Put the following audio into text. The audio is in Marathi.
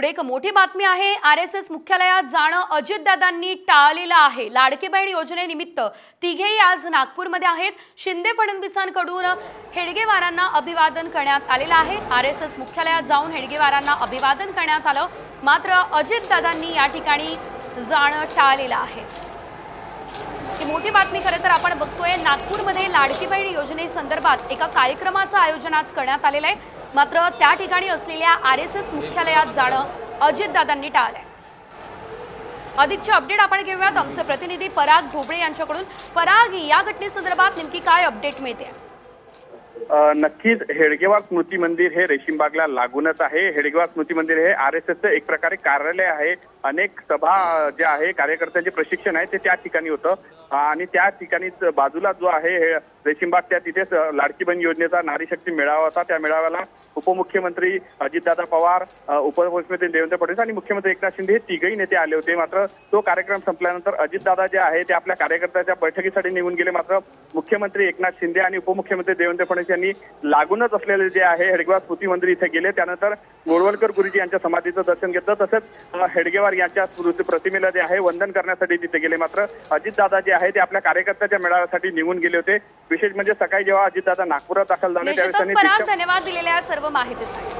पुढे एक मोठी बातमी आहे। आरएसएस मुख्यालयात जाणं अजितदादांनी टाळलेलं आहे। लाडकी बहीण योजनेनिमित्त तिघेही आज नागपूरमध्ये आहेत। शिंदे फडणवीसांकडून हेडगेवारांना अभिवादन करण्यात आलेलं आहे। आरएसएस मुख्यालयात जाऊन हेडगेवारांना अभिवादन करण्यात आलं, मात्र अजितदादांनी या ठिकाणी जाणं टाळलेलं आहे। ही मोठी बातमी खरं तर आपण बघतोय। नागपूरमध्ये लाडकी बहीण योजनेसंदर्भात एका कार्यक्रमाचं आयोजन आज करण्यात आलेलं आहे, मात्र त्या ठिकाणी असलेल्या आरएसएस मुख्यालयात जाणं अजितदादांनी टाळलंय। अधिकचे अपडेट आपण घेऊयात आमचे प्रतिनिधी पराग भोबळे यांच्याकडून। पराग, या घटनेसंदर्भात नेमकी काय अपडेट मिळते? नक्कीच हेडगेवार स्मृती मंदिर हे रेशीमबागला लागूनच आहे। हेडगेवार स्मृती मंदिर हे आरएसएसचं एक प्रकारे कार्यालय आहे। अनेक सभा जे आहे, कार्यकर्त्यांचे प्रशिक्षण आहे ते त्या ठिकाणी होतं आणि त्या ठिकाणीच बाजूला जो आहे रेशीमबाग, त्या तिथेच लाडकी बहीण योजनेचा नारी शक्ती मेळावा होता। त्या मेळाव्याला उपमुख्यमंत्री अजितदादा पवार, उपमुख्यमंत्री देवेंद्र फडणवीस आणि मुख्यमंत्री एकनाथ शिंदे हे तिघही नेते आले होते। मात्र तो कार्यक्रम संपल्यानंतर अजितदादा जे आहे ते आपल्या कार्यकर्त्यांच्या बैठकीसाठी निघून गेले। मात्र मुख्यमंत्री एकनाथ शिंदे आणि उपमुख्यमंत्री देवेंद्र फडणवीस यांनी लागूनच असलेले जे आहे हेडगेवार स्मृती मंदिर इथे गेले। त्यानंतर गोळवलकर गुरुजी यांच्या समाधीचं दर्शन घेतलं, तसंच हेडगेवार यांच्या स्मृती प्रतिमेला जे आहे वंदन करण्यासाठी तिथे गेले। मात्र अजितदादा जे आहे ते आपल्या कार्यकर्त्याच्या मेळाव्यासाठी निघून गेले होते। विशेष म्हणजे सकाळी जेव्हा अजितदादा नागपुरात दाखल झाले त्यावेळी त्यांनी धन्यवाद दिलेल्या सर्व माहितीसाठी।